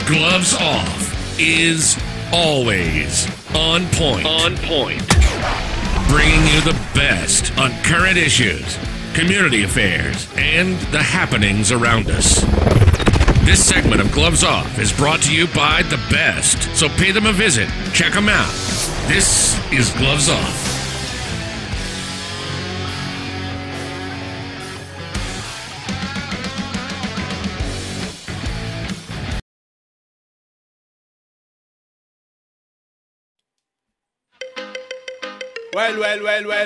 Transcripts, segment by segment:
Gloves Off is always on point. Bringing you the best on current issues, community affairs, and the happenings around us. This segment of Gloves Off is brought to you by The Best, so pay them a visit. Check them out. This is Gloves Off.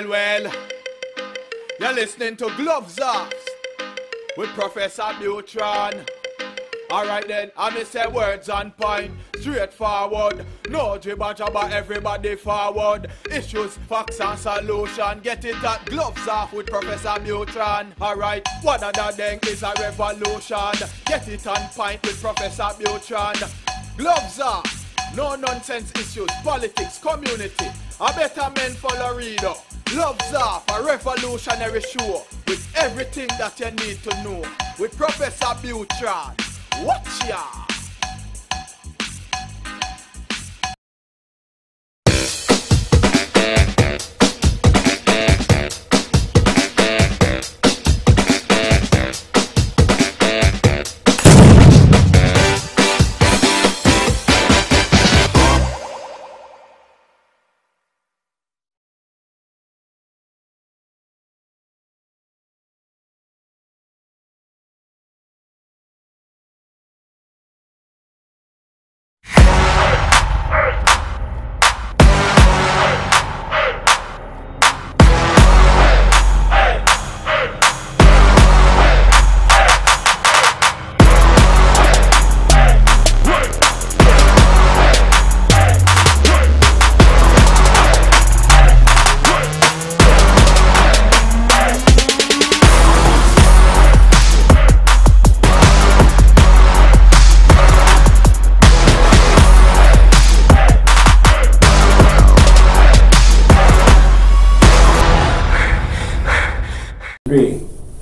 Well. You're listening to Gloves Off with Professor Buitrón. Alright then, I say words on point, straightforward. No jibber jabber, everybody forward. Issues, facts and solution. Get it at Gloves Off with Professor Buitrón. Alright, one of the thing is a revolution. Get it on point with Professor Buitrón. Gloves Off. No nonsense issues, politics, community. A better men follow reader. Gloves Off, a revolutionary show with everything that you need to know. With Professor Buitrón. Watch ya!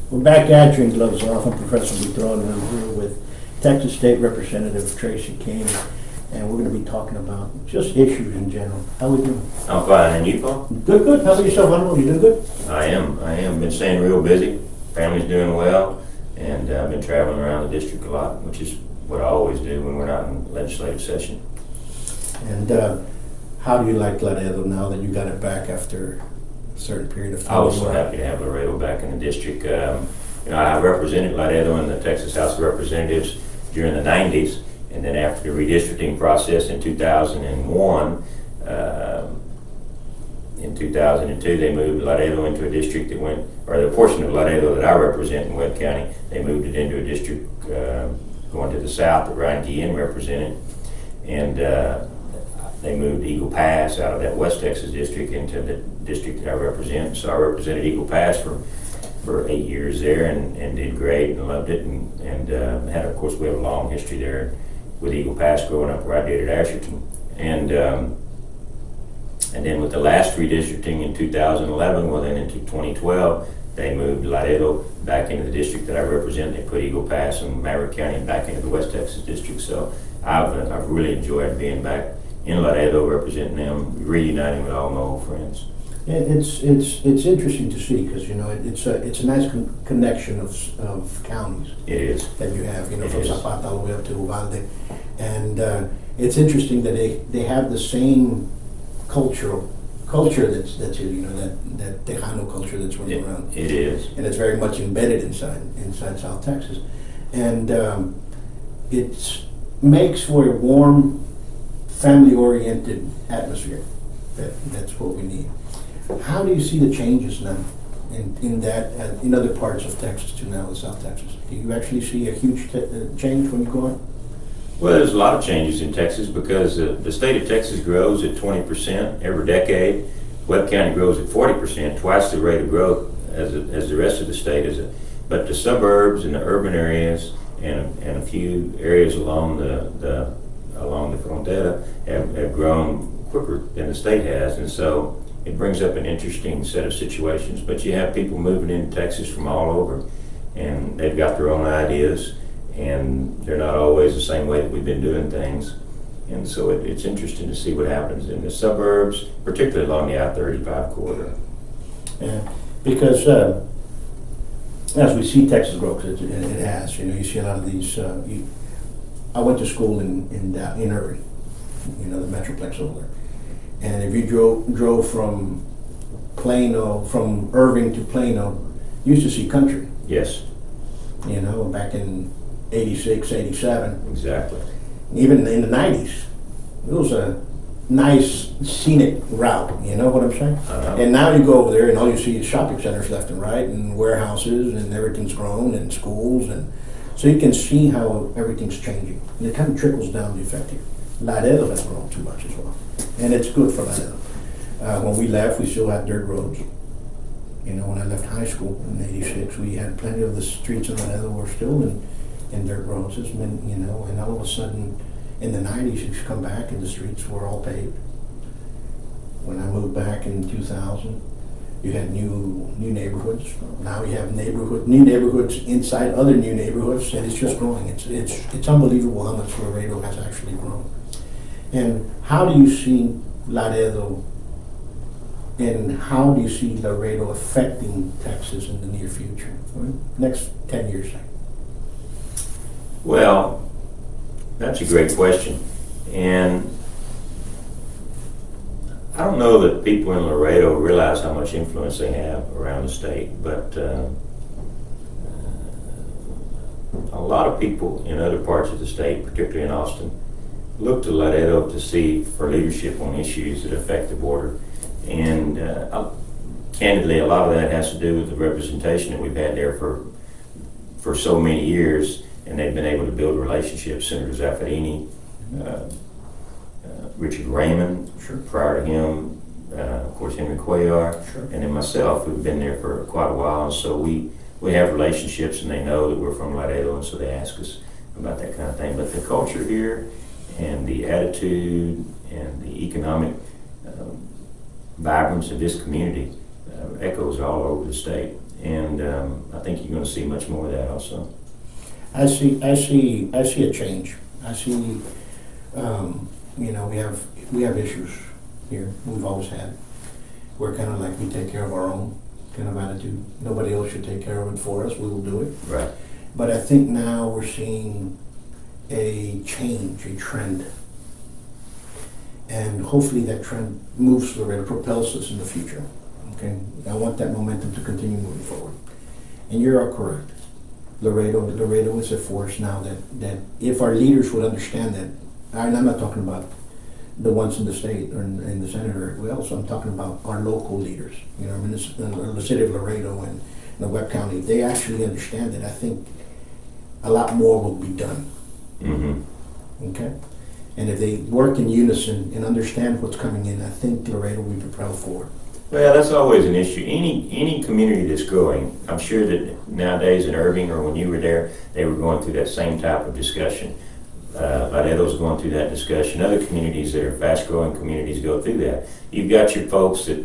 We're back at you in Gloves Off. I'm Professor Buitrón, and I'm here with Texas State Representative Tracy King, and we're going to be talking about just issues in general. How are we doing? I'm fine, and you, Paul? Good. How about yourself, Honorable? You doing good? I am. Been staying real busy. Family's doing well, and I've been traveling around the district a lot, which is what I always do when we're not in legislative session. And how do you like Laredo now that you got it back after a certain period of time? I was so happy to have Laredo back in the district. I represented Laredo in the Texas House of Representatives during the 90s, and then after the redistricting process in 2001, in 2002, they moved Laredo into a district that went, or the portion of Laredo that I represent in Webb County, they moved it into a district going to the south that Ryan Guillen represented, and they moved Eagle Pass out of that West Texas district into the district that I represent. So I represented Eagle Pass for 8 years there, and did great and loved it, and had, of course, we have a long history there with Eagle Pass growing up where I did at Asherton, and then with the last redistricting in 2011, well then into 2012, they moved Laredo back into the district that I represent. They put Eagle Pass and Maverick County back into the West Texas district. So I've really enjoyed being back in Laredo, representing them, reuniting with all my old friends. It's interesting to see, because it's a nice connection of counties. It is that you have, from Zapata all the way up to Uvalde, and it's interesting that they have the same culture that's that Tejano culture that's running around. It is, and it's very much embedded inside South Texas, and it makes for a warm, family-oriented atmosphere. That's what we need. How do you see the changes now in other parts of Texas to now in South Texas? Do you actually see a huge change when you go on? Well, there's a lot of changes in Texas because the state of Texas grows at 20% every decade. Webb County grows at 40%, twice the rate of growth as the rest of the state is. But the suburbs and the urban areas and a few areas along the frontera have grown quicker than the state has, and so it brings up an interesting set of situations. But you have people moving into Texas from all over, and they've got their own ideas, and they're not always the same way that we've been doing things. And so it's interesting to see what happens in the suburbs, particularly along the I-35 corridor. Yeah, because as we see Texas grow, 'cause it has, you see a lot of these. I went to school in Irving, the Metroplex over there, and if you drove from Plano, from Irving to Plano, you used to see country. Yes. Back in 86, 87. Exactly. Even in the 90s. It was a nice scenic route, you know what I'm saying? And now you go over there and all you see is shopping centers left and right and warehouses and everything's grown and schools, and so you can see how everything's changing. And it kind of trickles down the effect here. Laredo has grown too much as well. And it's good for Laredo. When we left, we still had dirt roads. When I left high school in '86, we had plenty of the streets in Laredo were still in dirt roads. It's been, and all of a sudden, in the '90s, you come back and the streets were all paved. When I moved back in 2000, you had new neighborhoods. Now you have new neighborhoods inside other new neighborhoods, and it's just growing. It's unbelievable how much Laredo has actually grown. And how do you see Laredo? And how do you see Laredo affecting Texas in the near future, next 10 years? Well, that's a great question. And I don't know that people in Laredo realize how much influence they have around the state, but a lot of people in other parts of the state, particularly in Austin, look to Laredo to see for leadership on issues that affect the border. And candidly, a lot of that has to do with the representation that we've had there for so many years, and they've been able to build relationships. Senator Zaffarini, Richard Raymond, prior to him, of course Henry Cuellar, and then myself, who've been there for quite a while. And so we have relationships, and they know that we're from Laredo, and so they ask us about that kind of thing. But the culture here, and the attitude, and the economic vibrance of this community echoes all over the state, and I think you're going to see much more of that also. I see a change. I see, we have issues here. We've always had. We're kind of like we take care of our own kind of attitude. Nobody else should take care of it for us. We will do it. Right. But I think now we're seeing a change, a trend. And hopefully that trend moves Laredo, propels us in the future. Okay, I want that momentum to continue moving forward. And you're all correct. Laredo is a force now that if our leaders would understand that, and I'm not talking about the ones in the state or in the Senate or anywhere else, I'm talking about our local leaders, in the city of Laredo and the Webb County. They actually understand that. I think a lot more will be done. Mm-hmm. Okay? And if they work in unison and understand what's coming in, I think Laredo will be propelled forward. Well, that's always an issue. Any community that's growing, I'm sure that nowadays in Irving or when you were there, they were going through that same type of discussion. Laredo's going through that discussion. Other communities that are fast-growing communities go through that. You've got your folks that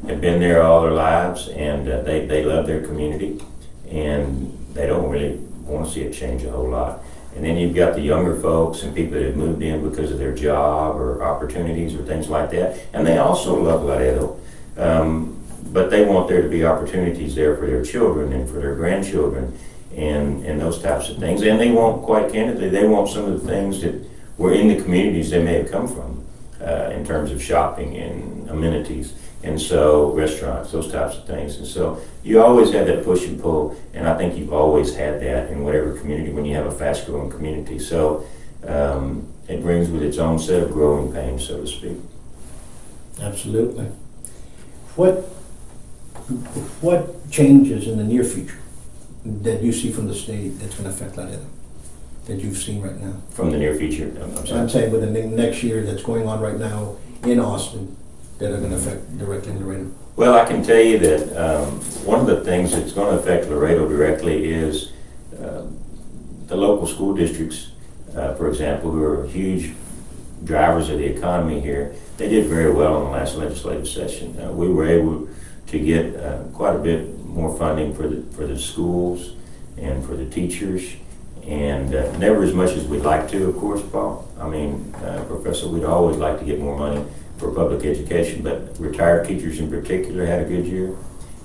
have been there all their lives, and they love their community, and they don't really want to see it change a whole lot. And then you've got the younger folks and people that have moved in because of their job or opportunities or things like that, and they also love Laredo. But they want there to be opportunities there for their children and for their grandchildren and those types of things. And they want, quite candidly, they want some of the things that were in the communities they may have come from in terms of shopping and amenities. And so restaurants, those types of things. And so you always have that push and pull, and I think you've always had that in whatever community when you have a fast-growing community. So it brings with its own set of growing pains, so to speak. Absolutely. What changes in the near future that you see from the state that's going to affect Laredo, that you've seen right now? From the near future? I'm saying within the next year that's going on right now in Austin that are going to affect directly Laredo. Well, I can tell you that one of the things that's going to affect Laredo directly is the local school districts, for example, who are huge drivers of the economy here. They did very well in the last legislative session. We were able to get quite a bit more funding for the schools and for the teachers And never as much as we'd like to, of course, Paul. I mean, Professor, we'd always like to get more money for public education, but retired teachers in particular had a good year.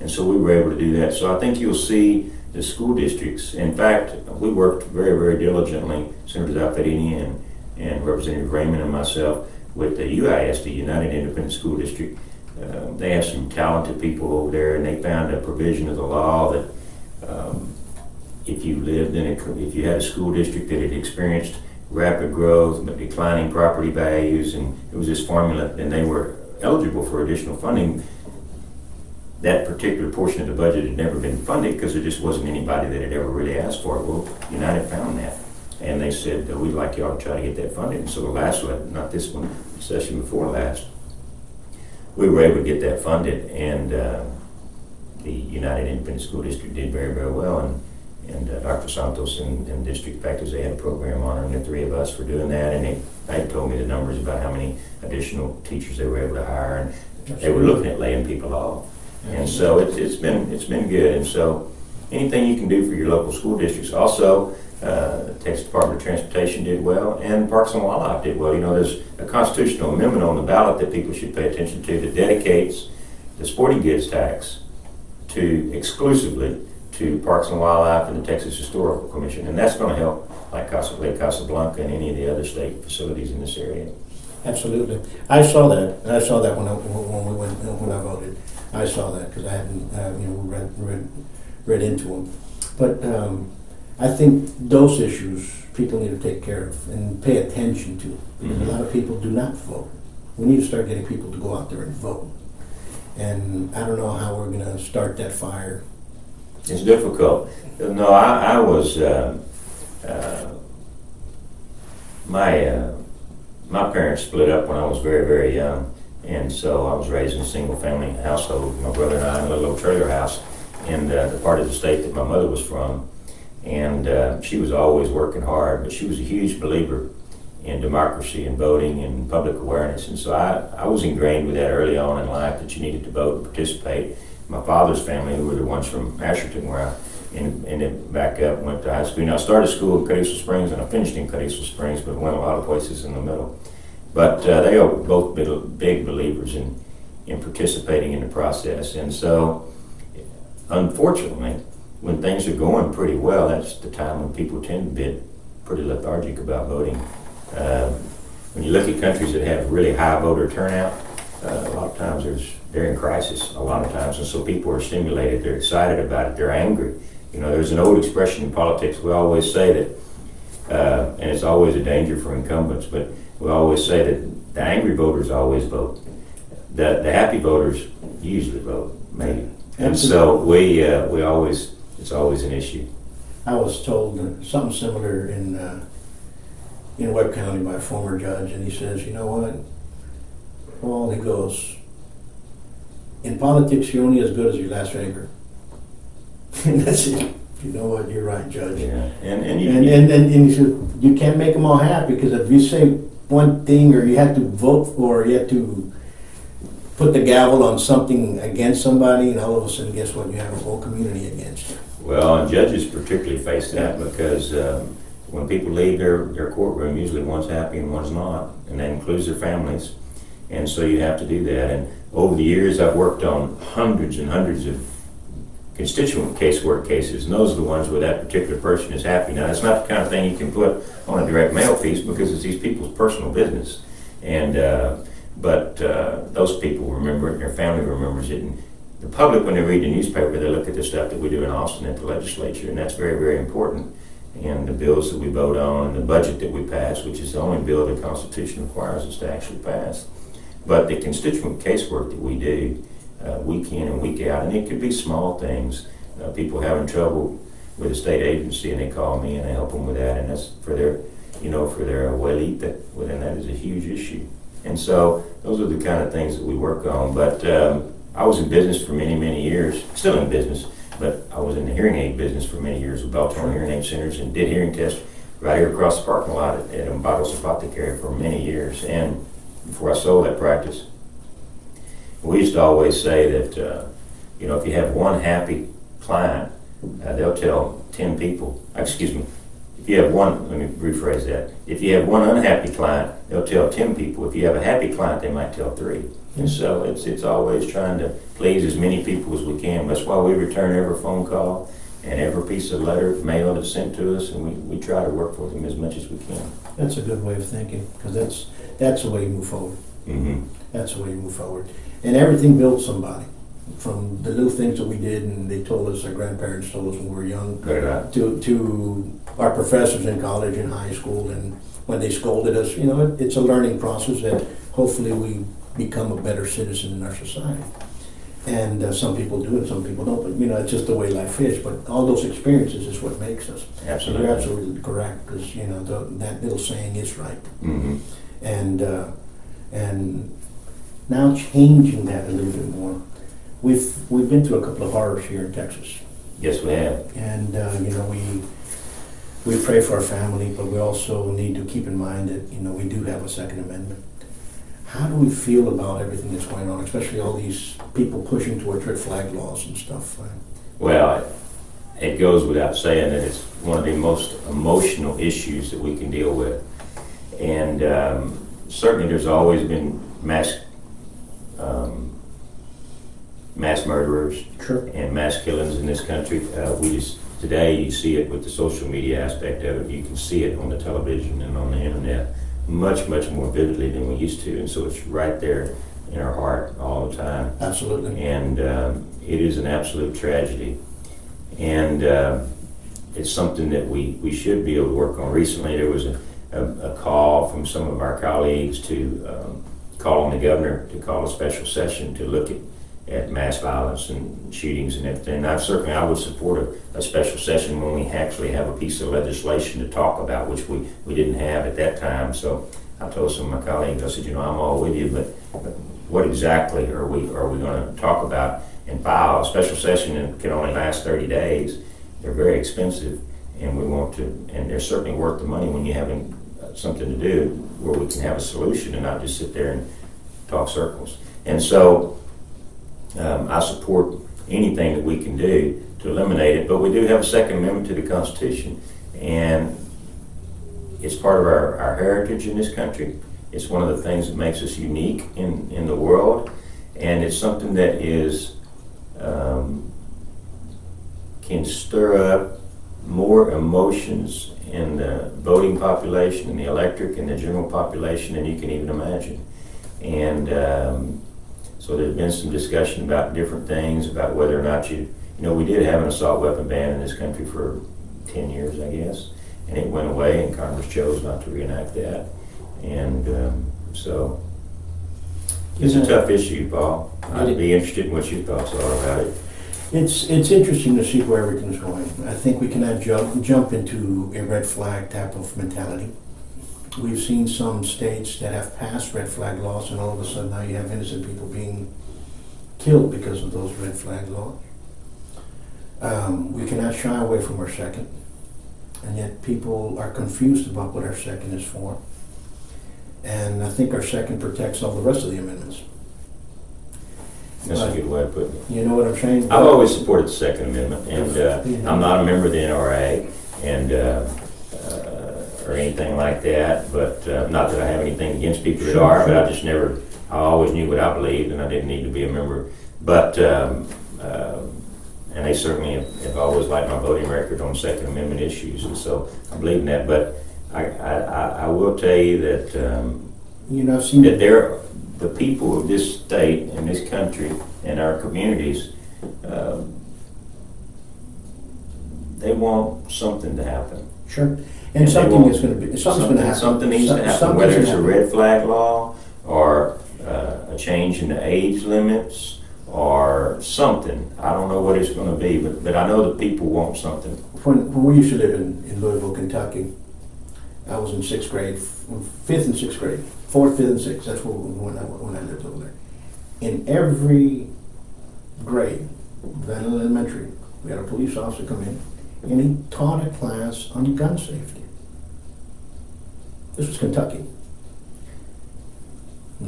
And so we were able to do that. So I think you'll see the school districts. In fact, we worked very, very diligently, Senator Zalfedini and Representative Raymond and myself, with the UIS, the United Independent School District. They have some talented people over there, and they found a provision of the law that if you lived in if you had a school district that had experienced rapid growth but declining property values, and it was this formula, and they were eligible for additional funding. That particular portion of the budget had never been funded because there just wasn't anybody that had ever really asked for it. Well, United found that, and they said, we'd like y'all to try to get that funded. And so the last one, not this one, the session before last, we were able to get that funded, and the United Independent School District did very, very well. And Dr. Santos and district factors, they had a program honoring the three of us for doing that, and they had told me the numbers about how many additional teachers they were able to hire, and they were looking at laying people off. And so it's been good. And so anything you can do for your local school districts. Also, the Texas Department of Transportation did well, and Parks and Wildlife did well. You know, there's a constitutional amendment on the ballot that people should pay attention to that dedicates the sporting goods tax exclusively to Parks and Wildlife and the Texas Historical Commission, and that's going to help like Lake Casablanca and any of the other state facilities in this area. Absolutely, I saw that, and I saw that when I voted. I saw that because I hadn't read into them, but I think those issues people need to take care of and pay attention to, because a lot of people do not vote. We need to start getting people to go out there and vote, and I don't know how we're going to start that fire. It's difficult. No, I was my parents split up when I was very, very young, and so I was raised in a single-family household. My brother and I in a little trailer house in the part of the state that my mother was from, and she was always working hard, but she was a huge believer in democracy and voting and public awareness, and so I was ingrained with that early on in life, that you needed to vote and participate. My father's family, who were the ones from Asherton, where I ended back up, went to high school. Now, I started school in Cadisal Springs, and I finished in Cadisal Springs, but went a lot of places in the middle. But they are both big believers in participating in the process. And so, unfortunately, when things are going pretty well, that's the time when people tend to be pretty lethargic about voting. When you look at countries that have really high voter turnout, a lot of times they're in crisis a lot of times, and so people are stimulated, they're excited about it, they're angry. You know, there's an old expression in politics, we always say that, and it's always a danger for incumbents, but we always say that the angry voters always vote. The happy voters usually vote, maybe. And so it's always an issue. I was told something similar in Webb County by a former judge, and he says, you know what, Paul, he goes, in politics, you're only as good as your last favor. And that's it. You know what? You're right, Judge. Yeah. And he said, you can't make them all happy, because if you say one thing, or you have to vote for, or you have to put the gavel on something against somebody, and all of a sudden, guess what? You have a whole community against you. Well, and judges particularly face that, because when people leave their courtroom, usually one's happy and one's not, and that includes their families. And so you have to do that. And over the years, I've worked on hundreds and hundreds of constituent casework cases, and those are the ones where that particular person is happy. Now, that's not the kind of thing you can put on a direct mail piece, because it's these people's personal business. And but those people remember it, and their family remembers it. And the public, when they read the newspaper, they look at the stuff that we do in Austin at the legislature, and that's very, very important. And the bills that we vote on, and the budget that we pass, which is the only bill the Constitution requires us to actually pass. But the constituent casework that we do, week in and week out, and it could be small things. People having trouble with a state agency, and they call me, and I help them with that, and that's for their abuelita, and that is a huge issue. And so those are the kind of things that we work on. But I was in business for many, many years, still in business, but I was in the hearing aid business for many years with Buitrón Hearing Aid Centers, and did hearing tests right here across the parking lot at Umbados Apothecary for many years. And before I sold that practice, we used to always say that, if you have one happy client, they'll tell 10 people, if you have one, let me rephrase that. If you have one unhappy client, they'll tell 10 people. If you have a happy client, they might tell 3. And so it's always trying to please as many people as we can. That's why we return every phone call and every piece of letter, mail that's sent to us, and we try to work for them as much as we can. That's a good way of thinking, because that's the way you move forward. Mm-hmm. That's the way you move forward. And everything builds somebody. From the little things that we did, and they told us, our grandparents told us when we were young, Right. to our professors in college and high school, and when they scolded us, you know, it's a learning process that hopefully we become a better citizen in our society. And some people do and some people don't, but you know, it's just the way life is. But all those experiences is what makes us. Absolutely. You're absolutely correct, because you know that little saying is right. Mm-hmm. And now changing that a little bit more. We've been through a couple of horrors here in Texas. Yes, we have. And you know, we pray for our family, but we also need to keep in mind that, you know, we do have a Second Amendment. How do we feel about everything that's going on, especially all these people pushing towards red flag laws and stuff? Well, it goes without saying that it's one of the most emotional issues that we can deal with. And certainly there's always been mass murderers, Sure. and mass killings in this country. Today you see it with the social media aspect of it. You can see it on the television and on the internet much, much more vividly than we used to. And so it's right there in our heart all the time. Absolutely. And it is an absolute tragedy. And it's something that we should be able to work on. Recently there was a call from some of our colleagues to call on the governor to call a special session to look at mass violence and shootings and everything. I would support a special session when we actually have a piece of legislation to talk about, which we didn't have at that time. So I told some of my colleagues, I said, you know, I'm all with you, but what exactly are we going to talk about and file? A special session can only last 30 days. They're very expensive, and we want to, and they're certainly worth the money when you're having something to do where we can have a solution and not just sit there and talk circles. And so I support anything that we can do to eliminate it, but we do have a Second Amendment to the Constitution, and it's part of our heritage in this country. It's one of the things that makes us unique in the world, and it's something that is can stir up more emotions in the voting population, in the electorate, and the general population than you can even imagine. And so there's been some discussion about different things, about whether or not you know, we did have an assault weapon ban in this country for 10 years, I guess, and it went away, and Congress chose not to reenact that. And so it's a tough issue, Paul. I'd be interested in what your thoughts are about it. It's interesting to see where everything's going. I think we cannot jump into a red flag type of mentality. We've seen some states that have passed red flag laws, and all of a sudden now you have innocent people being killed because of those red flag laws. We cannot shy away from our second, and yet people are confused about what our second is for. And I think our second protects all the rest of the amendments. That's a good way of putting it. You know what I'm saying? I've always supported the Second Amendment, and I'm not a member of the NRA, and or anything like that, but not that I have anything against people that are, but I always knew what I believed, and I didn't need to be a member. But, and they certainly have always liked my voting record on Second Amendment issues, and so I believe in that. But I will tell you that that the people of this state and this country and our communities, they want something to happen. Sure. And something is going to be, something's going to happen. Something needs to happen, whether it's a red flag law or a change in the age limits or something. I don't know what it's going to be, but I know that people want something. When we used to live in Louisville, Kentucky, I was in 6th grade, 5th and 6th grade, 4th, 5th, and 6th. That's when I lived over there. In every grade, then elementary, we had a police officer come in, and he taught a class on gun safety. This was Kentucky.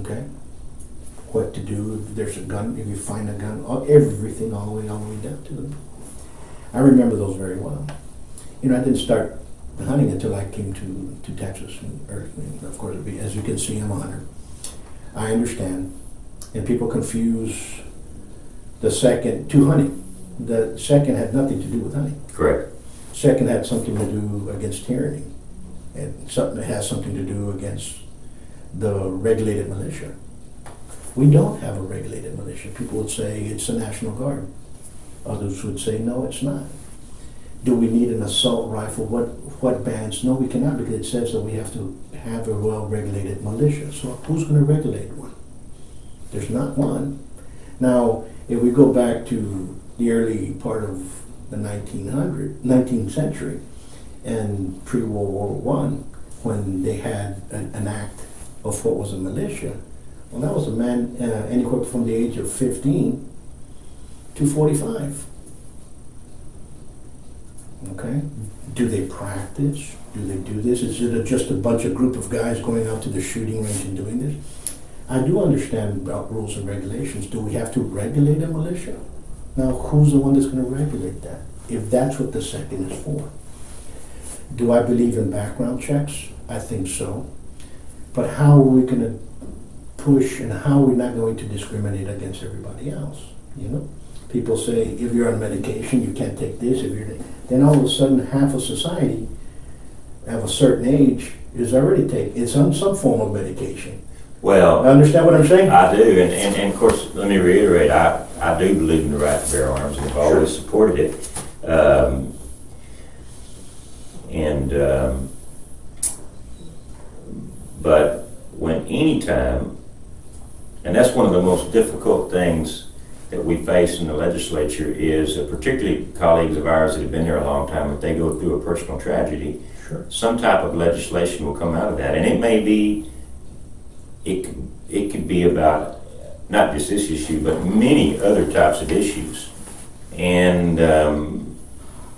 Okay? What to do if there's a gun, if you find a gun, everything all the way down to them. I remember those very well. You know, I didn't start hunting until I came to Texas. And of course, as you can see, I'm a hunter. I understand. And people confuse the second to hunting. The second had nothing to do with hunting. Correct. Second had something to do against tyranny. And something that has something to do against the regulated militia. We don't have a regulated militia. People would say it's the National Guard. Others would say, no, it's not. Do we need an assault rifle? What bands? No, we cannot, because it says that we have to have a well-regulated militia. So who's going to regulate one? There's not one. Now, if we go back to the early part of the 19th century and pre-World War I, when they had an act of what was a militia, well, that was a man anywhere from the age of 15 to 45. Okay? Do they practice? Do they do this? Is it just a bunch of group of guys going out to the shooting range and doing this? I do understand about rules and regulations. Do we have to regulate a militia? Now, who's the one that's going to regulate that, if that's what the second is for? Do I believe in background checks? I think so. But how are we going to push, and how are we not going to discriminate against everybody else? You know? People say, if you're on medication, you can't take this. Then all of a sudden, half of society of a certain age is already it's on some form of medication. Well, understand what I'm saying? I do, and of course, let me reiterate, I do believe in the right to bear arms, and have always supported it. But when any time, and that's one of the most difficult things that we face in the legislature is, particularly colleagues of ours that have been here a long time, if they go through a personal tragedy, some type of legislation will come out of that, and it may be. It could be about not just this issue, but many other types of issues, and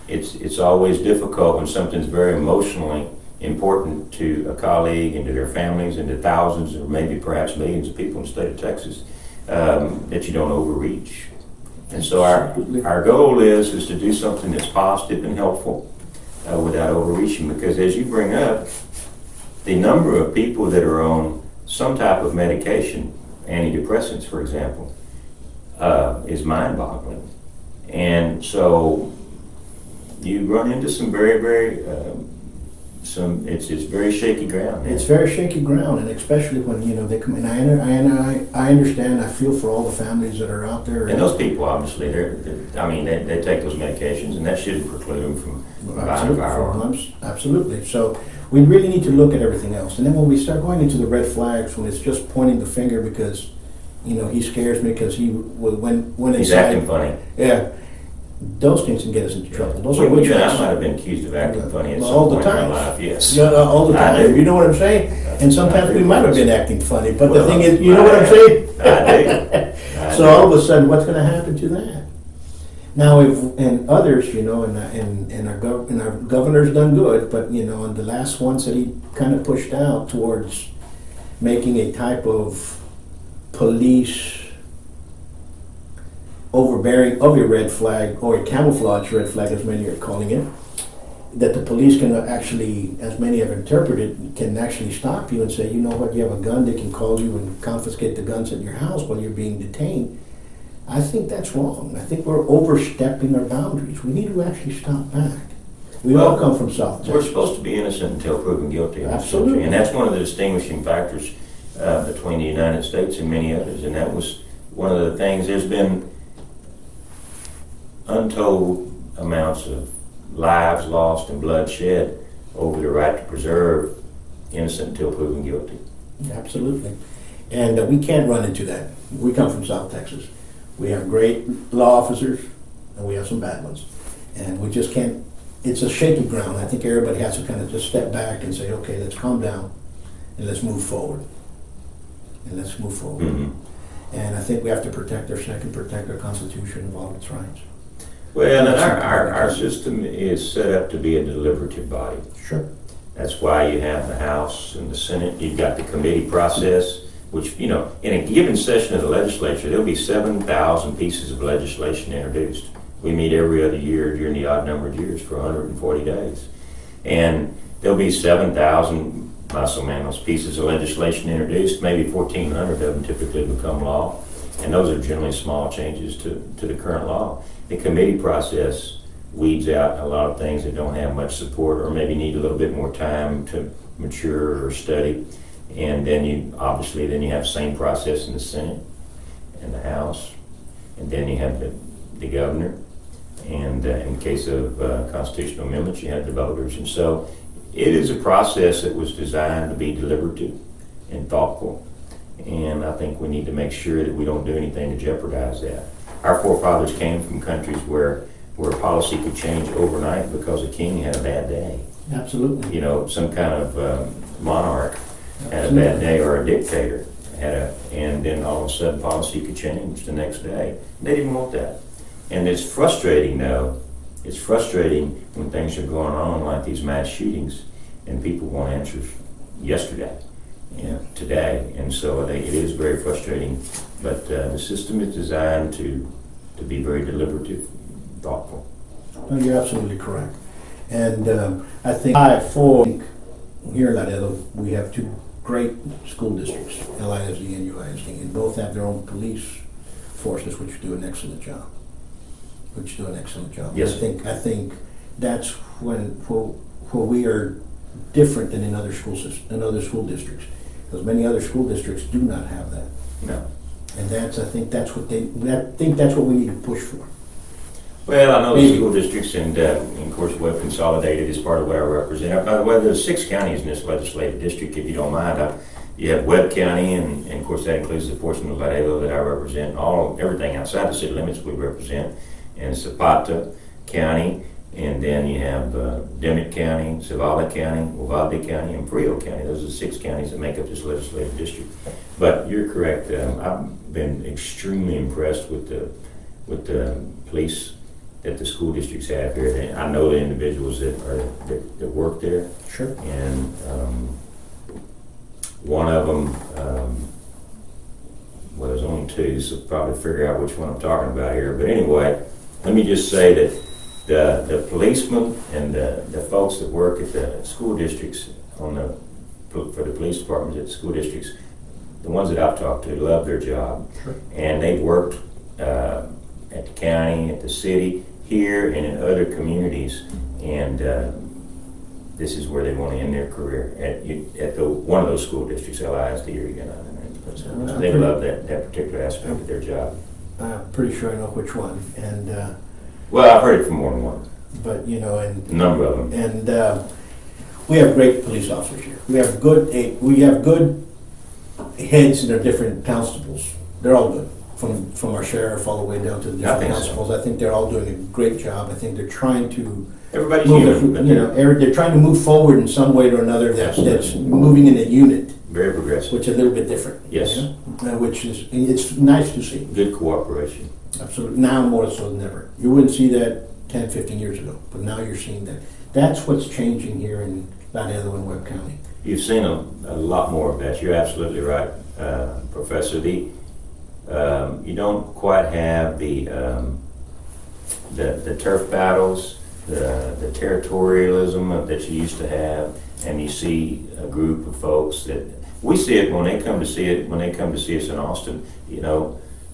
it's always difficult when something's very emotionally important to a colleague and to their families and to thousands or maybe perhaps millions of people in the state of Texas that you don't overreach. And so our goal is to do something that's positive and helpful without overreaching, because as you bring up, the number of people that are on some type of medication, antidepressants, for example, is mind-boggling. And so you run into some very, very, it's very shaky ground. It's very shaky ground, and especially when, they come in. I understand, I feel for all the families that are out there. And those people, obviously, they take those medications, and that shouldn't preclude them from buying a firearm. Absolutely. So we really need to look at everything else. And then when we start going into the red flags, when it's just pointing the finger because, he scares me because when he's acting funny. Yeah. Those things can get us into trouble. Those I are might have been accused of acting funny at some point in my life, yes. All the time. You know what I'm saying? And sometimes we might have been acting funny, but the thing is, you know what I'm saying? I do. So all of a sudden, what's going to happen to that? Now, and others, and our governor's done good, but, and the last ones that he kind of pushed out towards making a type of police overbearing of your red flag, or a camouflage red flag, as many are calling it, that the police can actually, as many have interpreted, can actually stop you and say, you know what, you have a gun, they can call you and confiscate the guns at your house while you're being detained. I think that's wrong. I think we're overstepping our boundaries. We need to actually stop back. We all come from South Texas. We're supposed to be innocent until proven guilty. Absolutely. And that's one of the distinguishing factors between the United States and many others. And that was one of the things. There's been untold amounts of lives lost and blood shed over the right to preserve innocent until proven guilty. Absolutely. And we can't run into that. We come from South Texas. We have great law officers, and we have some bad ones. And we just can't, it's a shaky ground. I think everybody has to kind of just step back and say, okay, let's calm down, and let's move forward. Mm-hmm. And I think we have to protect our Constitution of all its rights. Well, and our system is set up to be a deliberative body. Sure. That's why you have the House and the Senate. You've got the committee process, which, in a given session of the legislature, there'll be 7,000 pieces of legislation introduced. We meet every other year during the odd numbered years for 140 days. And there'll be 7,000 más o menos pieces of legislation introduced. Maybe 1,400 of them typically become law. And those are generally small changes to the current law. The committee process weeds out a lot of things that don't have much support or maybe need a little bit more time to mature or study. And then you have the same process in the Senate and the House. And then you have the governor. And in case of constitutional amendments, you have the voters. And so it is a process that was designed to be deliberative and thoughtful. And I think we need to make sure that we don't do anything to jeopardize that. Our forefathers came from countries where policy could change overnight because a king had a bad day. Absolutely. You know, some kind of monarch had a bad day, or a dictator and then all of a sudden policy could change the next day. They didn't want that. And it's frustrating, though. It's frustrating when things are going on like these mass shootings and people want answers yesterday. Today, and so it is very frustrating. But the system is designed to be very deliberative, thoughtful. No, you're absolutely correct. And I think here in Laredo, we have two great school districts, LISD and UISD, and both have their own police forces, which do an excellent job. Yes. I think that's where we are different than in other school districts. Because many other school districts do not have that. No. And I think that's what we need to push for. Well, I know the school districts, and of course, Webb Consolidated is part of what I represent. By the way, there's 6 counties in this legislative district, if you don't mind. You have Webb County, and of course, that includes the portion of Laredo that I represent, everything outside the city limits we represent, and Zapata County, and then you have Dimmitt County, Zavala County, Uvalde County, and Frio County. Those are the 6 counties that make up this legislative district. But you're correct. I've been extremely impressed with the police that the school districts have here. I know the individuals that work there. Sure. And one of them, well, there's only 2, so probably figure out which one I'm talking about here. But anyway, let me just say that the policemen and the folks that work at the school districts for the police departments at the school districts, the ones that I've talked to love their job. Sure. And they've worked at the county, at the city, here and in other communities, and this is where they want to end their career, at one of those school districts, LISD or United. So they love that particular aspect of their job. I'm pretty sure I know which one. And well, I've heard it from more than one. But and a number of them. And we have great police officers here. We have good heads in our different constables. They're all good, from our sheriff all the way down to the different constables. So. I think they're all doing a great job. I think they're trying to everybody's human, they're trying to move forward in some way or another. That's moving in a unit. Very progressive. Which is a little bit different. Yes. Which is, it's nice to see. Good cooperation. Absolutely. Now more so than ever. You wouldn't see that 10, 15 years ago, but now you're seeing that. That's what's changing here in Laredo and Webb County. You've seen a lot more of that. You're absolutely right, Professor. You don't quite have the turf battles, the territorialism that you used to have, and you see a group of folks that we see it when they come to see it. When they come to see us in Austin,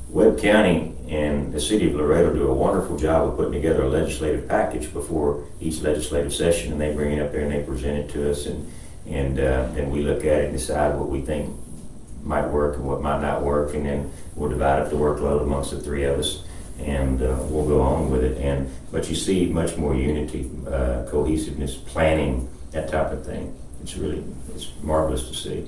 Webb County and the city of Laredo do a wonderful job of putting together a legislative package before each legislative session, and they bring it up there and they present it to us, and then we look at it and decide what we think might work and what might not work, and then we'll divide up the workload amongst the 3 of us, and we'll go on with it. But you see much more unity, cohesiveness, planning, that type of thing. It's marvelous to see.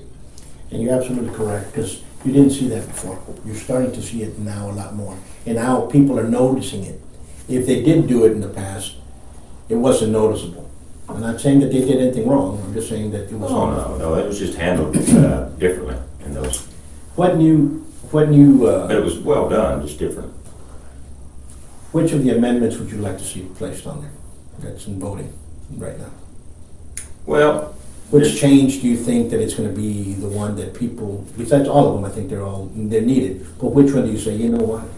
And you're absolutely correct, because you didn't see that before. You're starting to see it now a lot more. And now people are noticing it. If they did do it in the past, it wasn't noticeable. I'm not saying that they did anything wrong. I'm just saying that it was No, it was just handled differently in those. But it was well done, just different. Which of the amendments would you like to see placed on there that's in voting right now? Well, which change do you think that it's going to be the one that people, besides all of them, I think they're needed, but which one do you say, you know what,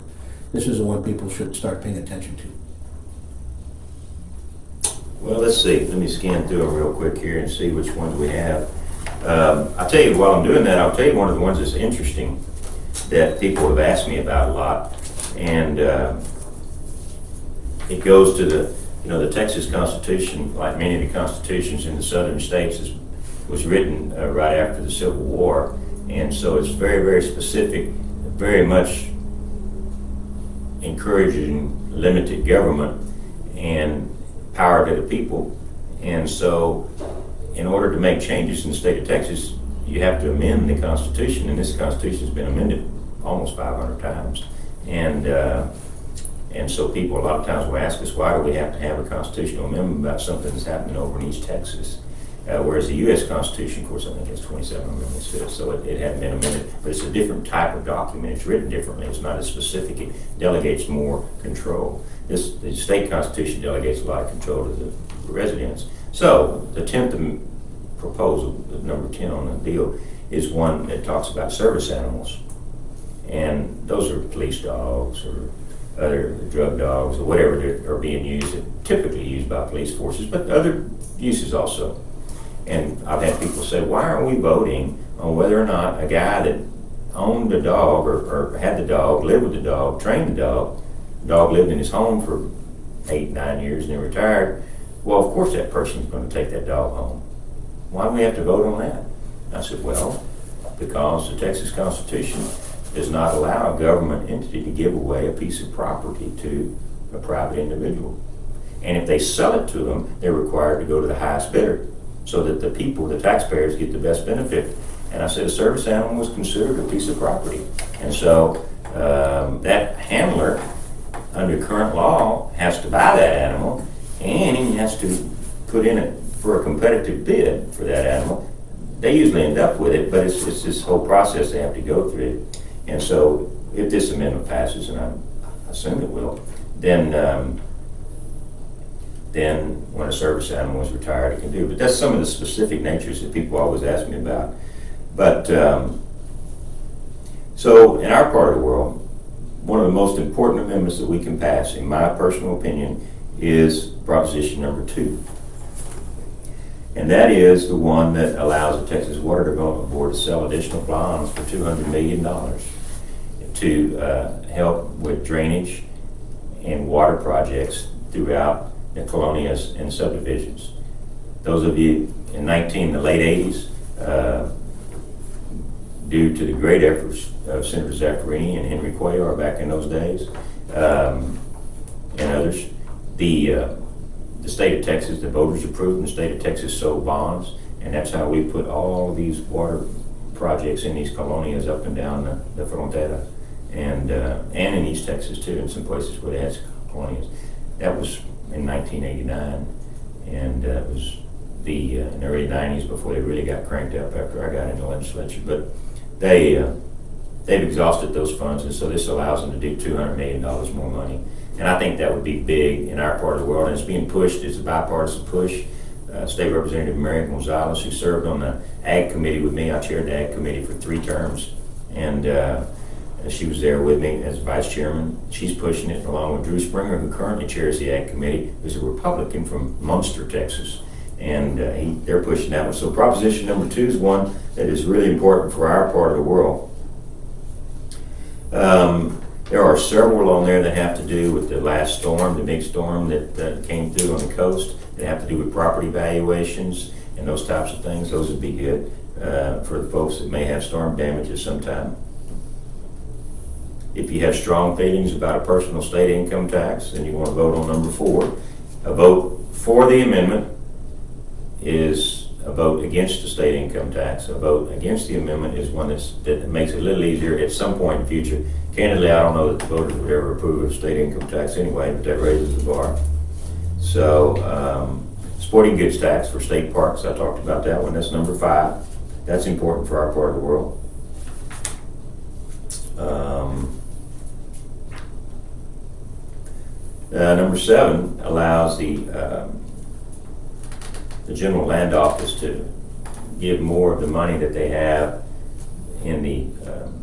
this is the one people should start paying attention to? Well, let's see. Let me scan through them real quick here and see which ones we have. I'll tell you, while I'm doing that, I'll tell you one of the ones that's interesting that people have asked me about a lot. And it goes to the Texas Constitution, like many of the constitutions in the southern states, was written right after the Civil War. And so it's very, very specific, very much encouraging limited government and power to the people. And so in order to make changes in the state of Texas, you have to amend the Constitution, and this Constitution has been amended almost 500 times. And so people a lot of times will ask us, why do we have to have a constitutional amendment about something that's happening over in East Texas? Whereas the U.S. Constitution, of course, I think has 27 amendments to it, so it hadn't been amended. But it's a different type of document. It's written differently. It's not as specific. It delegates more control. The state constitution delegates a lot of control to the residents. So the 10th proposal, number 10 on the deal, is one that talks about service animals. And those are police dogs or other drug dogs or whatever that are being used, typically used by police forces, but other uses also. And I've had people say, why aren't we voting on whether or not a guy that owned a dog or had the dog, lived with the dog, trained the dog lived in his home for 8, 9 years and then retired, well, of course that person's going to take that dog home. Why do we have to vote on that? I said, well, because the Texas Constitution does not allow a government entity to give away a piece of property to a private individual. And if they sell it to them, they're required to go to the highest bidder so that the people, the taxpayers, get the best benefit. And I said a service animal was considered a piece of property. And so that handler, under current law, has to buy that animal, and he has to put in it for a competitive bid for that animal. They usually end up with it, but it's this whole process they have to go through. And so if this amendment passes, and I assume it will, then when a service animal is retired, it can do. But that's some of the specific natures that people always ask me about. But so in our part of the world, one of the most important amendments that we can pass, in my personal opinion, is Proposition number 2. And that is the one that allows the Texas Water Development Board to sell additional bonds for $200 million to help with drainage and water projects throughout the colonias and subdivisions. Those of you in the late 80s, due to the great efforts of Senator Zaffarini and Henry Cuellar back in those days, and others, the state of Texas, the voters approved, and the state of Texas sold bonds, and that's how we put all these water projects in these colonias up and down the frontera, and in East Texas too, in some places where they had colonias. That was in 1989, and it was in the early 90s before they really got cranked up after I got in the legislature. But they've exhausted those funds, and so this allows them to do $200 million more money. And I think that would be big in our part of the world, and it's being pushed. It's a bipartisan push. State Representative Mary Gonzalez, who served on the Ag Committee with me, I chaired the Ag Committee for 3 terms, and she was there with me as vice chairman. She's pushing it, along with Drew Springer, who currently chairs the Ag Committee, who's a Republican from Munster, Texas. And they're pushing that one. So Proposition number 2 is one that is really important for our part of the world. There are several on there that have to do with the last storm, the big storm that came through on the coast, that have to do with property valuations and those types of things. Those would be good for the folks that may have storm damages sometime. If you have strong feelings about a personal state income tax, then you want to vote on number 4. A vote for the amendment is a vote against the state income tax. A vote against the amendment is one that makes it a little easier at some point in the future. Candidly, I don't know that the voters would ever approve of state income tax anyway, but that raises the bar. So, sporting goods tax for state parks, I talked about that one. That's number 5. That's important for our part of the world. Number 7 allows the General Land Office to give more of the money that they have in the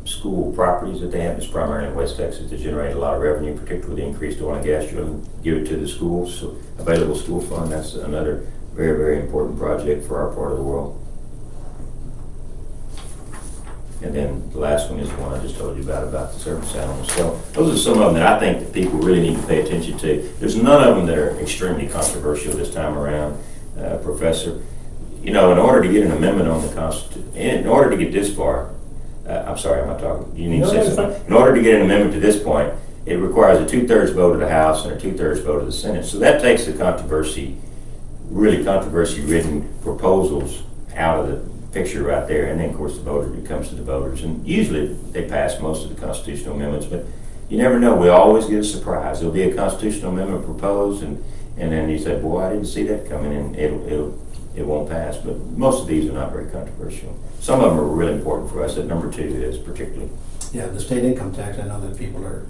school properties that they have. It's primarily in West Texas to generate a lot of revenue, particularly with the increased oil and gas drilling. Give it to the schools, so available school fund. That's another very, very important project for our part of the world. And then the last one is the one I just told you about the service animals. So those are some of them that I think that people really need to pay attention to. There's none of them that are extremely controversial this time around, Professor. You know, in order to get an amendment on the Constitution, in order to get this far, I'm sorry, I'm not talking, you need to say something. In order to get an amendment to this point, it requires a 2/3 vote of the House and a 2/3 vote of the Senate. So that takes the really controversy-ridden proposals out of the picture right there, and then of course it comes to the voters, and usually they pass most of the constitutional amendments, but you never know. We always get a surprise. There'll be a constitutional amendment proposed, and then you say, boy, I didn't see that coming, and it won't pass. But most of these are not very controversial. Some of them are really important for us. That number 2 is particularly. Yeah, the state income tax, I know that people are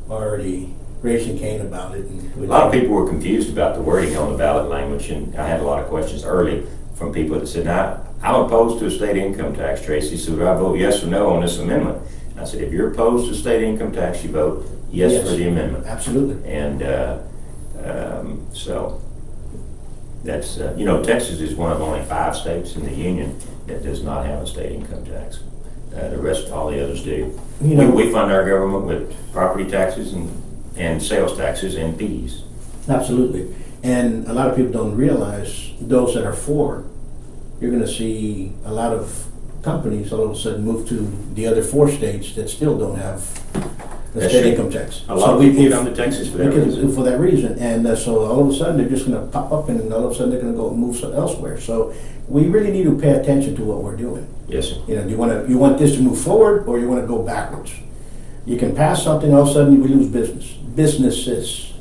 already raising Cain about it. And a lot of people were confused about the wording on the ballot language, and I had a lot of questions early from people that said, now, I'm opposed to a state income tax, Tracy, so do I vote yes or no on this amendment? And I said, if you're opposed to state income tax, you vote yes for the amendment. Absolutely. And so that's, you know, Texas is one of only 5 states in the Union that does not have a state income tax. The rest, all the others do. You know, we fund our government with property taxes and sales taxes and fees. Absolutely. And a lot of people don't realize, those that are for, you're going to see a lot of companies all of a sudden move to the other 4 states that still don't have the state income tax. A lot of people come to Texas for that reason. For that reason. And so all of a sudden they're just going to pop up, and all of a sudden they're going to go move elsewhere. So we really need to pay attention to what we're doing. Yes, sir. You know, you want this to move forward, or you want to go backwards. You can pass something, all of a sudden we lose businesses.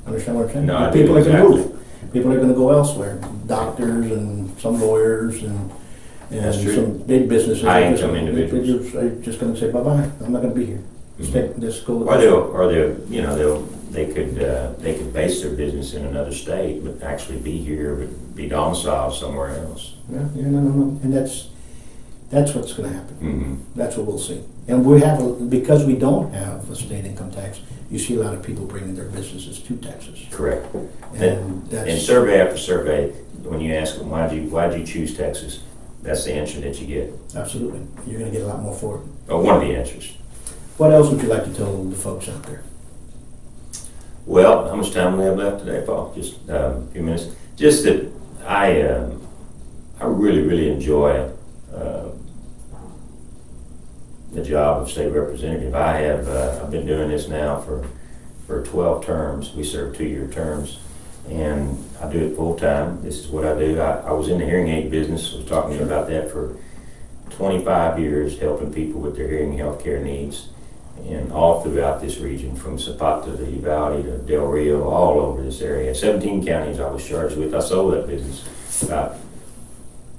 Understand what I'm saying? No, people are going to move. People are going to go elsewhere. Doctors and some lawyers and some big businesses. High-income individuals are just going to say, bye-bye, I'm not going to be here. Let's go. They could base their business in another state, but actually be here, but be domiciled somewhere else. No. And that's what's going to happen. Mm-hmm. That's what we'll see. And because we don't have a state income tax, you see a lot of people bringing their businesses to Texas. Correct. And survey after survey, when you ask them why'd you choose Texas, that's the answer that you get. Absolutely. You're going to get a lot more for it. Oh, one of the answers. What else would you like to tell the folks out there? Well, how much time do we have left today, Paul? Just a few minutes. Just that I really, really enjoy the job of state representative. I've been doing this now for 12 terms. We serve 2-year terms, and I do it full time. This is what I do. I was in the hearing aid business. I was talking to you about that for 25 years, helping people with their hearing health care needs, and all throughout this region, from Zapata to Uvalde to Del Rio, all over this area. 17 counties I was charged with. I sold that business about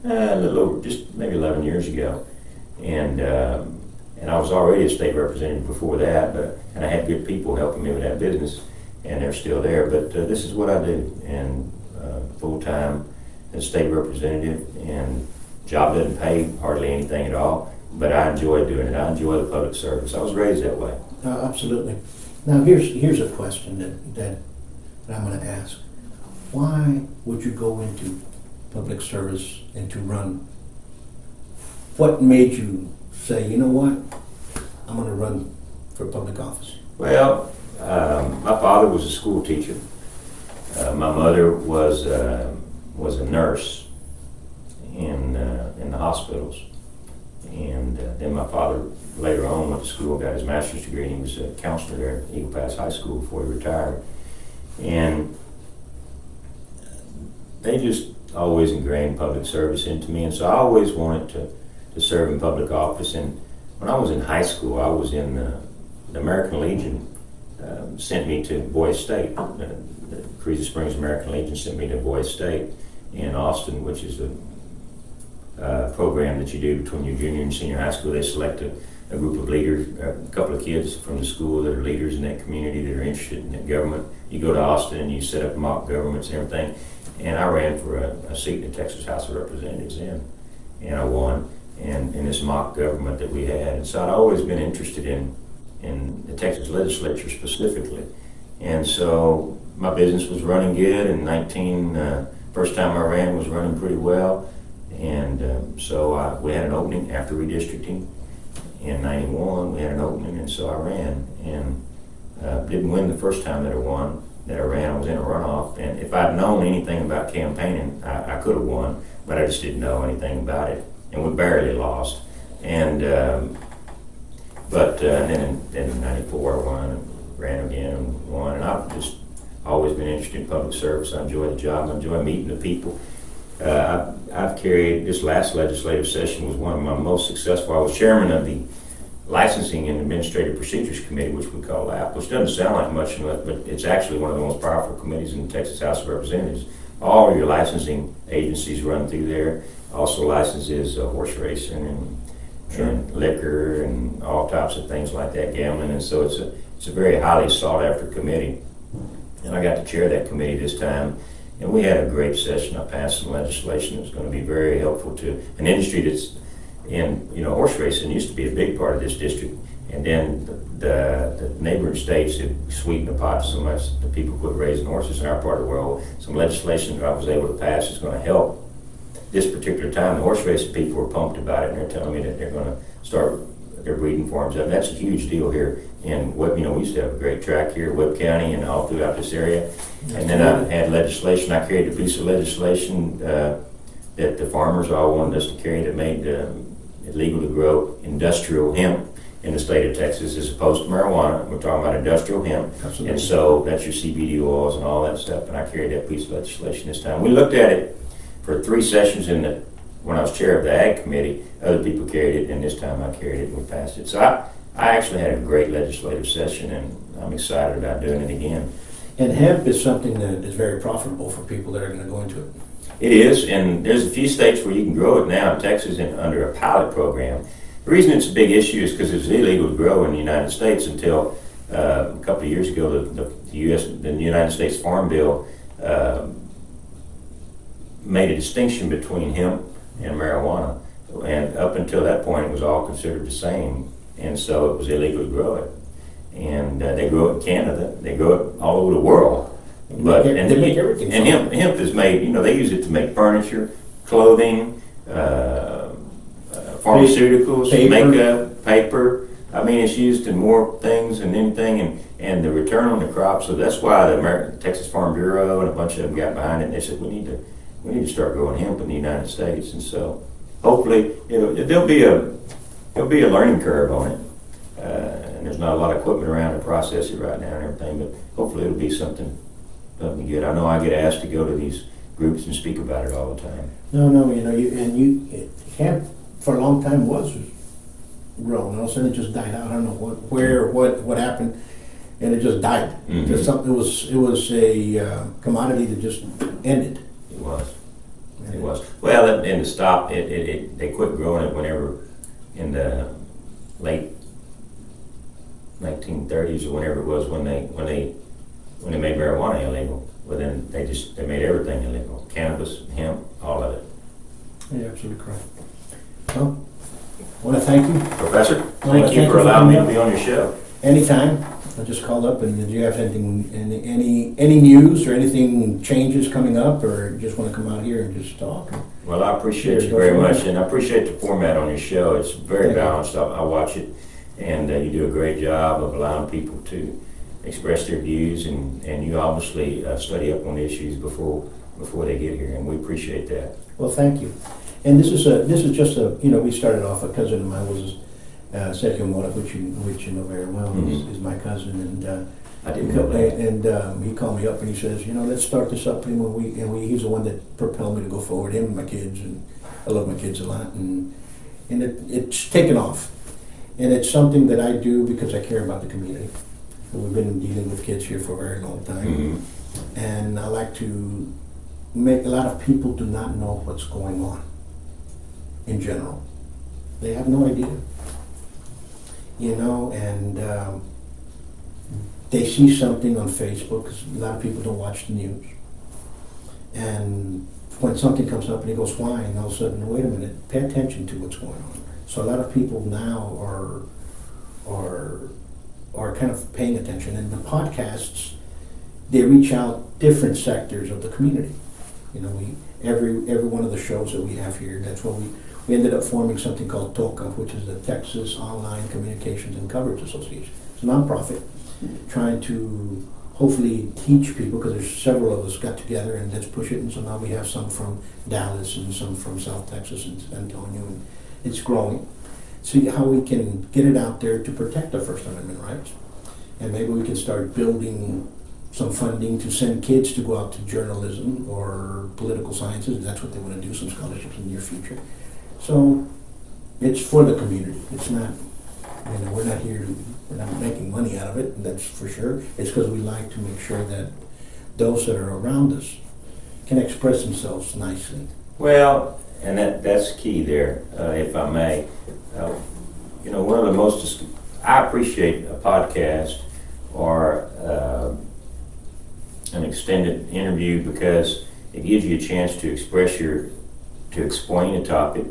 a little over, just maybe 11 years ago, and I was already a state representative before that, and I had good people helping me with that business, and they're still there. But this is what I do, and full-time as state representative, and job doesn't pay hardly anything at all, but I enjoy doing it. I enjoy the public service. I was raised that way. Absolutely. Now here's a question that I'm going to ask. Why would you go into public service and to run? What made you say, you know what, I'm going to run for public office? Well, my father was a school teacher. My mother was a nurse in the hospitals, and then my father later on went to school, got his master's degree, and he was a counselor there at Eagle Pass High School before he retired. And they just always ingrained public service into me, and so I always wanted to serve in public office. And when I was in high school, I was in the American Legion sent me to Boise State. The Cruiser Springs American Legion sent me to Boise State in Austin, which is a program that you do between your junior and senior high school. They select a group of leaders, a couple of kids from the school that are leaders in that community that are interested in that government. You go to Austin and you set up mock governments and everything. And I ran for a seat in the Texas House of Representatives then, and I won. and in this mock government that we had. And so I'd always been interested in the Texas legislature specifically. And so my business was running good. In first time I ran was running pretty well. And so we had an opening after redistricting. In 91, we had an opening, and so I ran. And didn't win the first time that I ran. I was in a runoff. And if I'd known anything about campaigning, I could have won, but I just didn't know anything about it. And we barely lost. And then in 94 I won and ran again and won. And I've just always been interested in public service. I enjoy the job. I enjoy meeting the people. I've carried, this last legislative session was one of my most successful. I was chairman of the Licensing and Administrative Procedures Committee, which we call LAP, which doesn't sound like much, but it's actually one of the most powerful committees in the Texas House of Representatives. All of your licensing agencies run through there. Also licenses horse racing and liquor and all types of things like that, gambling. And so it's a very highly sought after committee. And I got to chair that committee this time. And we had a great session. I passed some legislation that's going to be very helpful to an industry that's in, horse racing used to be a big part of this district. And then the neighboring states have sweetened the pot so much that people quit raising horses in our part of the world. Some legislation that I was able to pass is going to help. This particular time, the horse racing people were pumped about it, and they're telling me that they're going to start their breeding farms up. And that's a huge deal here. And we used to have a great track here, Webb County, and all throughout this area. And then I had legislation. I created a piece of legislation that the farmers all wanted us to carry that made it legal to grow industrial hemp in the state of Texas as opposed to marijuana. We're talking about industrial hemp. Absolutely. And so that's your CBD oils and all that stuff. And I carried that piece of legislation this time. We looked at it for 3 sessions when I was chair of the Ag Committee. Other people carried it, and this time I carried it and we passed it. So I actually had a great legislative session, and I'm excited about doing it again. And hemp is something that is very profitable for people that are going to go into it. It is, and there's a few states where you can grow it now in Texas under a pilot program. The reason it's a big issue is because it's illegal to grow in the United States until a couple of years ago. The United States Farm Bill made a distinction between hemp and marijuana, and up until that point, it was all considered the same, and so it was illegal to grow it. And they grow it in Canada. They grow it all over the world. But they make everything. And hemp is made. They use it to make furniture, clothing, pharmaceuticals, makeup, paper. I mean, it's used in more things than anything, and the return on the crop. So that's why the Texas Farm Bureau and a bunch of them got behind it. And they said we need to start growing hemp in the United States. And so hopefully there'll be a learning curve on it. And there's not a lot of equipment around to process it right now and everything, but hopefully it'll be something good. I know I get asked to go to these groups and speak about it all the time. No, hemp for a long time was grown, and all of a sudden it just died out. I don't know what happened, and it just died. Mm-hmm. It was a commodity that just ended. It was. It was. Well, and to stop they quit growing it whenever in the late 1930s or whenever it was when they made marijuana illegal. Well, then they made everything illegal: cannabis, hemp, all of it. You're absolutely correct. Well, I want to thank you, Professor. Thank you for allowing me to be on your show. Anytime. I just called up, and did you have anything, any news or anything changes coming up, or just want to come out here and just talk? Well, I appreciate you very much, and I appreciate the format on your show. It's very balanced. I watch it, and you do a great job of allowing people to express their views, and you obviously study up on issues before they get here, and we appreciate that. Well, thank you. And this is just a we started off. A cousin of mine was Sergio Mora, which you know very well, mm-hmm. is my cousin, and I didn't know that. And he called me up and he says, let's start this up. And he's the one that propelled me to go forward. Him and my kids, and I love my kids a lot, and it's taken off, and it's something that I do because I care about the community. We've been dealing with kids here for a very long time, mm-hmm. and I like to make a lot of people do not know what's going on. In general, they have no idea. And they see something on Facebook, because a lot of people don't watch the news. And when something comes up and he goes flying, all of a sudden, wait a minute, pay attention to what's going on. So a lot of people now are kind of paying attention, and the podcasts, they reach out different sectors of the community. You know, every one of the shows that we have here, that's what we ended up forming something called TOCA, which is the Texas Online Communications and Coverage Association. It's a nonprofit trying to hopefully teach people, because there's several of us got together and let's push it, and so now we have some from Dallas and some from South Texas and San Antonio, and it's growing. See how we can get it out there to protect the First Amendment rights, and maybe we can start building some funding to send kids to go out to journalism or political sciences. That's what they want to do, some scholarships in the near future. So it's for the community. It's not, you know, we're not making money out of it, that's for sure. It's because we like to make sure that those that are around us can express themselves nicely. Well, and that's key there, if I may. You know, one of the most, I appreciate a podcast or an extended interview because it gives you a chance to explain a topic.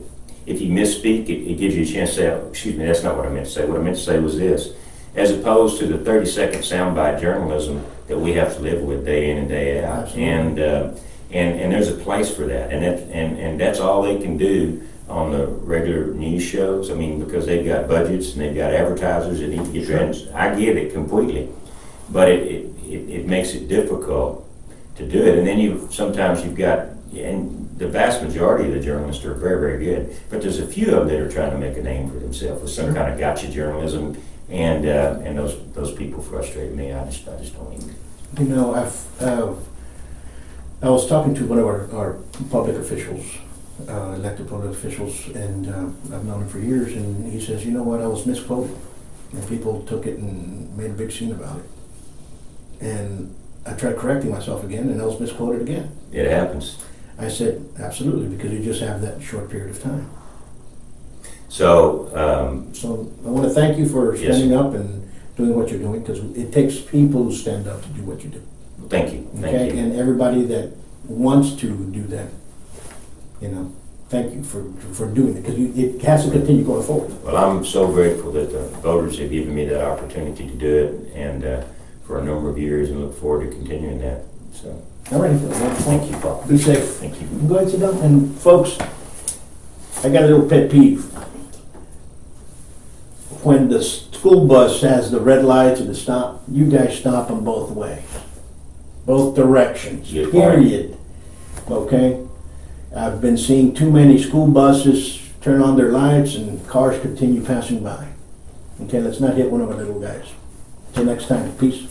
If you misspeak, it gives you a chance to say, oh, excuse me, that's not what I meant to say. What I meant to say was this, as opposed to the 30-second soundbite journalism that we have to live with day in and day out. Absolutely. And there's a place for that, and that's all they can do on the regular news shows. I mean, because they've got budgets and they've got advertisers that need to get trends. I get it completely, but it makes it difficult to do it. And then sometimes you've got, and the vast majority of the journalists are very, very good, but there's a few of them that are trying to make a name for themselves with some kind of gotcha journalism, and those people frustrate me. I just don't even. You know, I was talking to one of our public officials, elected public officials, and I've known him for years, and he says, you know what, I was misquoted, and people took it and made a big scene about it. And I tried correcting myself again, and I was misquoted again. It happens. I said, absolutely, because you just have that short period of time. So I want to thank you for standing up and doing what you're doing, because it takes people who stand up to do what you do. Thank you. Thank you. And everybody that wants to do that, you know, thank you for doing it, because it has to continue going forward. Well, I'm so grateful that the voters have given me that opportunity to do it, and for a number of years, and look forward to continuing that. So. All right. Thank you, Paul. Be safe. Thank you. Go ahead, sit down. And folks, I got a little pet peeve. When the school bus has the red lights and the stop, you guys stop them both ways. Both directions, period. Okay? I've been seeing too many school buses turn on their lights and cars continue passing by. Okay, let's not hit one of our little guys. Till next time, peace.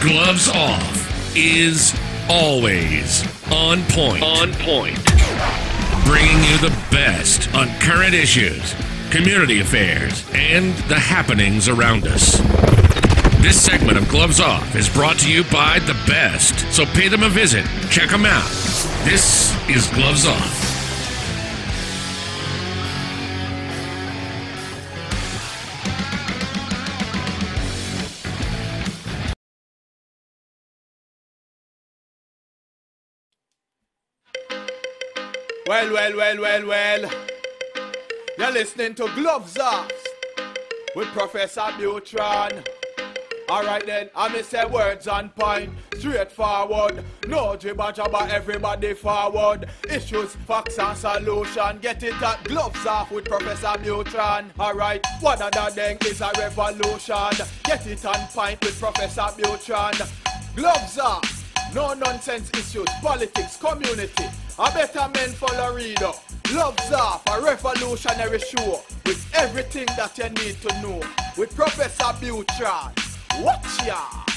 Gloves Off is always on point. On point. Bringing you the best on current issues, community affairs, and the happenings around us. This segment of Gloves Off is brought to you by the best, so pay them a visit. Check them out. This is Gloves Off. Well. You're listening to Gloves Off with Professor Buitrón. Alright then, I say words on point, straightforward. No jibber jabber, everybody forward. Issues, facts and solution. Get it at Gloves Off with Professor Buitrón. Alright, one of the thing is a revolution. Get it on point with Professor Buitrón. Gloves Off, no nonsense issues, politics, community. A better men follow reader. Gloves Off, a revolutionary show with everything that you need to know. With Professor Buitrón. Watch ya!